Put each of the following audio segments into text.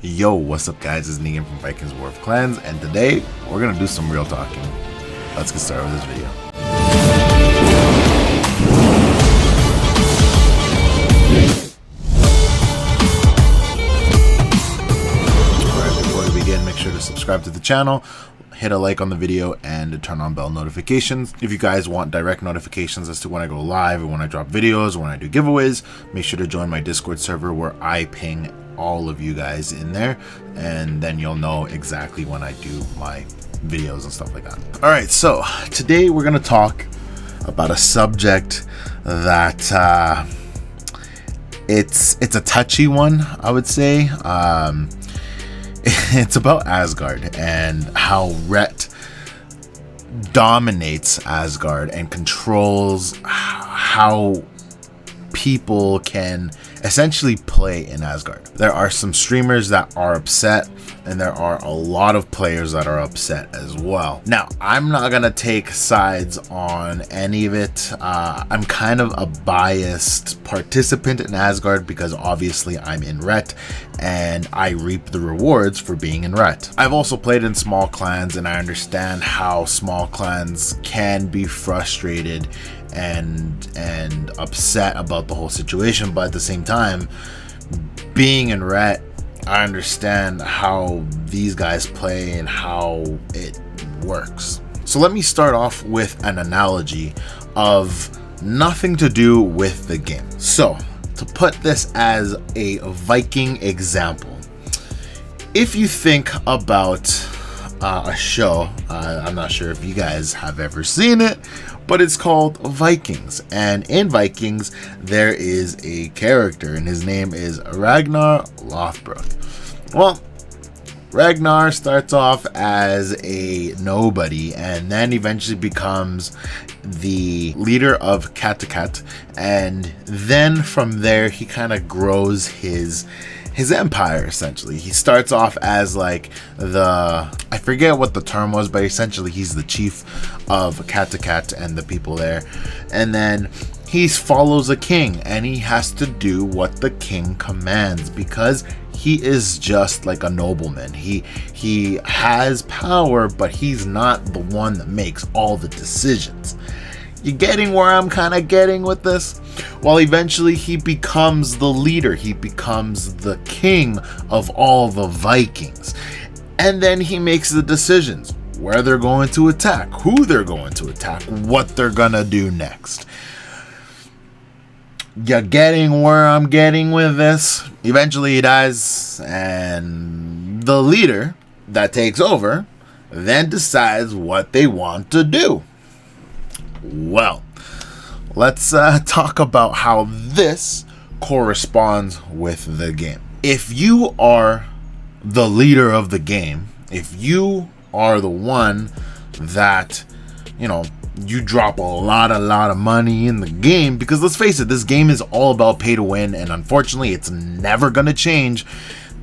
Yo, what's up guys, it's Negan from Vikings War of Clans, and today we're gonna do some real talking. Let's get started with this video. Alright, before we begin, make sure to subscribe to the channel, hit a like on the video, and turn on bell notifications. If you guys want direct notifications as to when I go live or when I drop videos or when I do giveaways, make sure to join my Discord server where I ping all of you guys in there, and then you'll know exactly when I do my videos and stuff like that. All right, so today we're gonna talk about a subject that it's a touchy one, I would say. It's about Asgard and how Rhett dominates Asgard and controls how people can essentially play in Asgard. There are some streamers that are upset, and there are a lot of players that are upset as well. Now, I'm not gonna take sides on any of it. I'm kind of a biased participant in Asgard because obviously I'm in Rhett and I reap the rewards for being in Rhett. I've also played in small clans, and I understand how small clans can be frustrated and upset about the whole situation, but at the same time, being in Rhett, I understand how these guys play and how it works. So let me start off with an analogy of nothing to do with the game. So to put this as a Viking example, if you think about a show, I'm not sure if you guys have ever seen it, but it's called Vikings, and in Vikings there is a character and his name is Ragnar Lothbrok. Well, Ragnar starts off as a nobody and then eventually becomes the leader of Kattegat, and then from there he kind of grows his empire. Essentially, he starts off as like I forget what the term was, but essentially he's the chief of Kattegat and the people there, and then he follows a king and he has to do what the king commands because he is just like a nobleman. He has power, but he's not the one that makes all the decisions. You getting where I'm kind of getting with this? Well, eventually he becomes the leader. He becomes the king of all the Vikings. And then he makes the decisions where they're going to attack, who they're going to attack, what they're gonna do next. You getting where I'm getting with this? Eventually he dies, and the leader that takes over then decides what they want to do. Well, let's talk about how this corresponds with the game. If you are the leader of the game, if you are the one that, you drop a lot of money in the game, because let's face it, this game is all about pay to win, and unfortunately it's never going to change.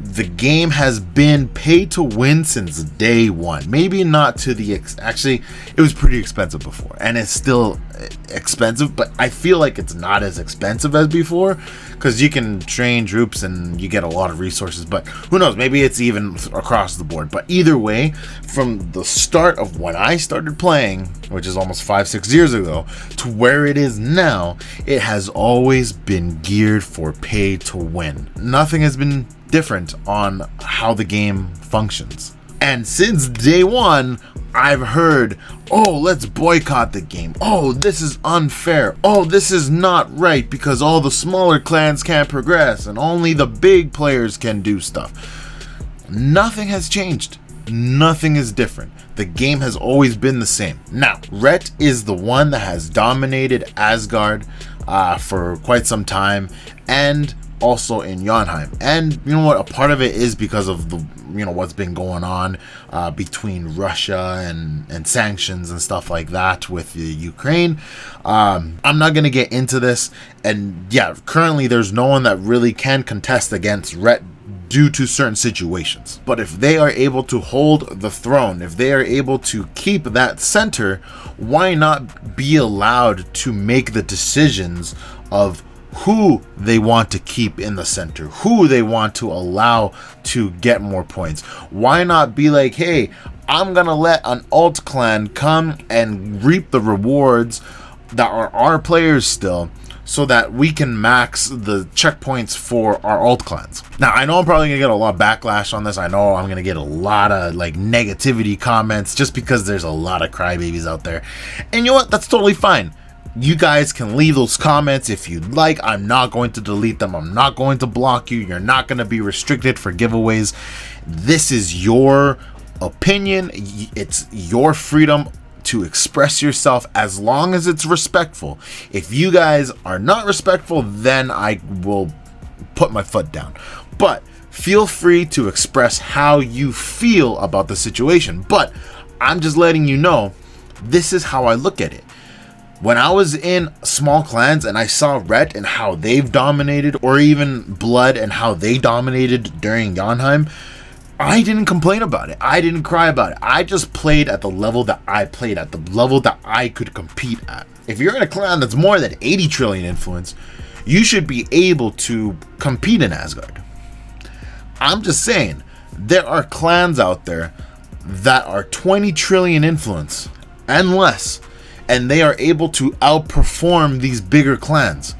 The game has been pay to win since day one. Maybe not to the actually it was pretty expensive before, and it's still expensive, but I feel like it's not as expensive as before because you can train troops and you get a lot of resources, but who knows, maybe it's even across the board. But either way, from the start of when I started playing, which is almost 5-6 years ago, to where it is now, it has always been geared for pay to win. Nothing has been different on how the game functions. And since day one, I've heard, oh, let's boycott the game. Oh, this is unfair. Oh, this is not right because all the smaller clans can't progress and only the big players can do stuff. Nothing has changed. Nothing is different. The game has always been the same. Now, Rhett is the one that has dominated Asgard for quite some time, and also in Jotunheim. And you know what, a part of it is because of the what's been going on between Russia and sanctions and stuff like that with the Ukraine. I'm not going to get into this, and yeah, currently there's no one that really can contest against Rhett due to certain situations. But if they are able to hold the throne, if they are able to keep that center, why not be allowed to make the decisions of who they want to keep in the center, who they want to allow to get more points. Why not be like, hey, I'm gonna let an alt clan come and reap the rewards that are our players still, so that we can max the checkpoints for our alt clans. Now, I know I'm probably gonna get a lot of backlash on this. I know I'm gonna get a lot of like negativity comments just because there's a lot of crybabies out there. And you know what? That's totally fine. You guys can leave those comments if you'd like. I'm not going to delete them. I'm not going to block you. You're not going to be restricted for giveaways. This is your opinion. It's your freedom to express yourself as long as it's respectful. If you guys are not respectful, then I will put my foot down. But feel free to express how you feel about the situation. But I'm just letting you know, this is how I look at it. When I was in small clans and I saw Ret and how they've dominated, or even Blood and how they dominated during Yonheim, I didn't complain about it. I didn't cry about it. I just played at the level that I played at, the level that I could compete at. If you're in a clan that's more than 80 trillion influence, you should be able to compete in Asgard. I'm just saying, there are clans out there that are 20 trillion influence and less, and they are able to outperform these bigger clans.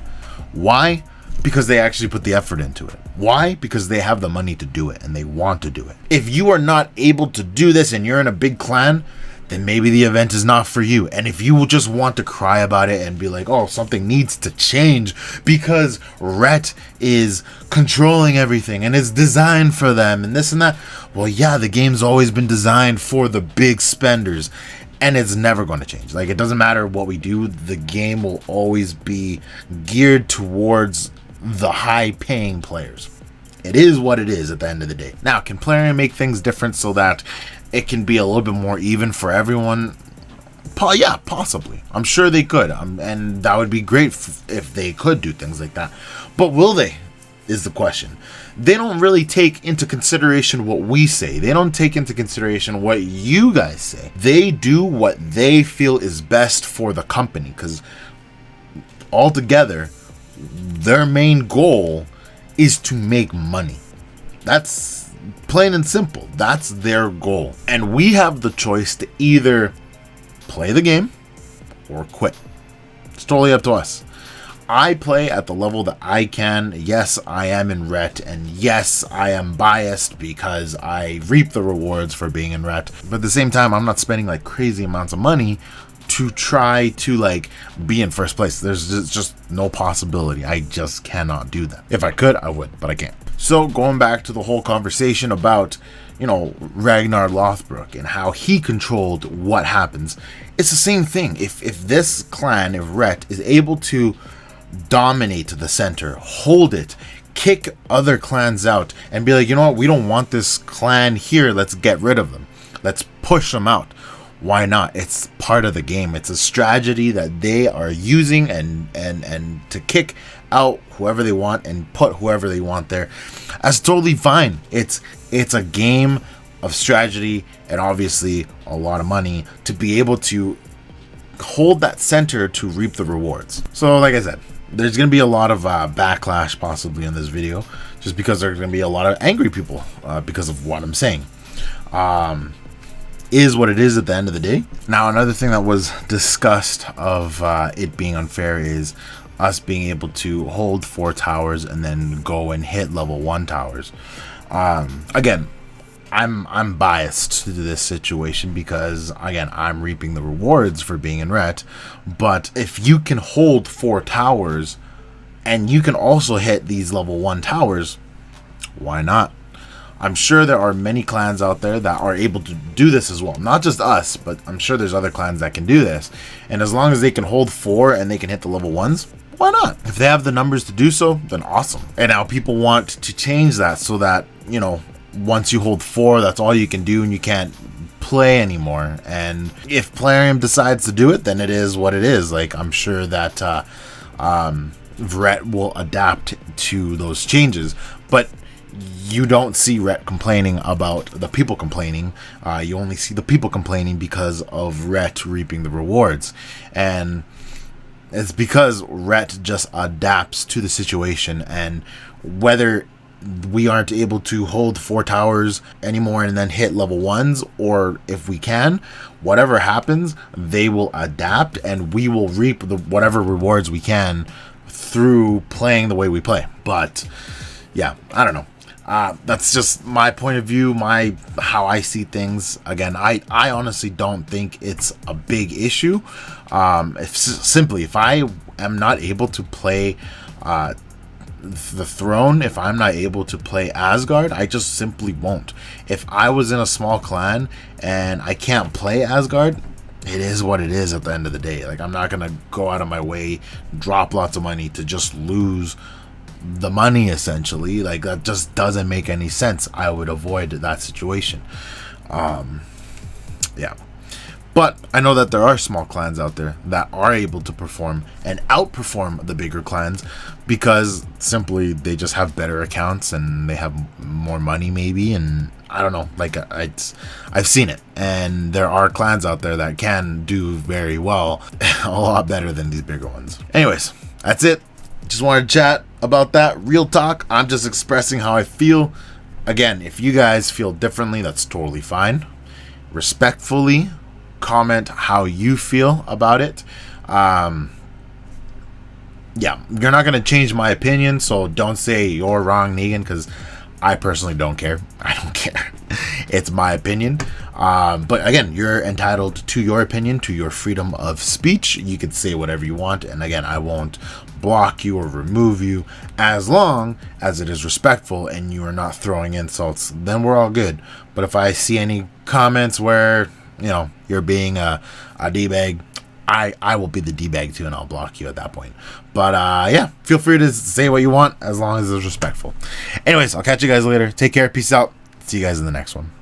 Why? Because they actually put the effort into it. Why? Because they have the money to do it and they want to do it. If you are not able to do this and you're in a big clan, then maybe the event is not for you. And if you will just want to cry about it and be like, oh, something needs to change because Ret is controlling everything and it's designed for them and this and that. Well, yeah, the game's always been designed for the big spenders. And it's never going to change. Like, it doesn't matter what we do, the game will always be geared towards the high-paying players. It is what it is at the end of the day. Now, can Plarium make things different so that it can be a little bit more even for everyone? Yeah, possibly. I'm sure they could. And that would be great if they could do things like that. But will they? Is the question. They don't really take into consideration what we say. They don't take into consideration what you guys say. They do what they feel is best for the company, because altogether, their main goal is to make money. That's plain and simple. That's their goal. And we have the choice to either play the game or quit. It's totally up to us. I play at the level that I can. Yes, I am in Ret, and yes, I am biased because I reap the rewards for being in Ret. But at the same time, I'm not spending like crazy amounts of money to try to like be in first place. There's just no possibility. I just cannot do that. If I could, I would, but I can't. So going back to the whole conversation about, you know, Ragnar Lothbrok and how he controlled what happens, it's the same thing. If this clan, if Ret, is able to dominate the center, hold it, kick other clans out, and be like, you know what, we don't want this clan here, let's get rid of them, let's push them out. Why not? It's part of the game. It's a strategy that they are using and to kick out whoever they want and put whoever they want there. That's totally fine. It's a game of strategy and obviously a lot of money to be able to hold that center to reap the rewards. So like I said, there's going to be a lot of backlash possibly in this video, just because there's going to be a lot of angry people because of what I'm saying. Is what it is at the end of the day. Now, another thing that was discussed of it being unfair is us being able to hold 4 towers and then go and hit level 1 towers. Again, I'm biased to this situation because, again, I'm reaping the rewards for being in Ret. But if you can hold 4 towers and you can also hit these level 1 towers, why not? I'm sure there are many clans out there that are able to do this as well. Not just us, but I'm sure there's other clans that can do this. And as long as they can hold 4 and they can hit the level 1s, why not? If they have the numbers to do so, then awesome. And now people want to change that so that, you know, once you hold 4, that's all you can do and you can't play anymore. And if Plarium decides to do it, then it is what it is. Like, I'm sure that Ret will adapt to those changes. But you don't see Ret complaining about the people complaining. You only see the people complaining because of Ret reaping the rewards. And It's because Rhett just adapts to the situation, and whether we aren't able to hold 4 towers anymore and then hit level 1s, or if we can, whatever happens, they will adapt and we will reap whatever rewards we can through playing the way we play. But yeah, I don't know. That's just my point of view, how I see things. Again, I honestly don't think it's a big issue. If I am not able to play the throne, if I'm not able to play Asgard, I just simply won't. If I was in a small clan and I can't play Asgard, it is what it is at the end of the day. Like, I'm not gonna go out of my way, drop lots of money to just lose the money, essentially. Like, that just doesn't make any sense. I would avoid that situation. Yeah. But I know that there are small clans out there that are able to perform and outperform the bigger clans because simply they just have better accounts and they have more money, maybe. And I don't know, like, I've seen it, and there are clans out there that can do very well, a lot better than these bigger ones. Anyways, that's it. Just wanted to chat about that. Real talk. I'm just expressing how I feel. Again, if you guys feel differently, that's totally fine. Respectfully comment how you feel about it. Yeah, you're not going to change my opinion, so don't say you're wrong, Negan, because I personally don't care. I don't care. It's my opinion. But again, you're entitled to your opinion, to your freedom of speech. You can say whatever you want, and again, I won't block you or remove you as long as it is respectful and you are not throwing insults. Then we're all good. But if I see any comments where, you know, you're being a D-bag, I will be the D-bag too, and I'll block you at that point. But yeah, feel free to say what you want as long as it's respectful. Anyways, I'll catch you guys later. Take care. Peace out. See you guys in the next one.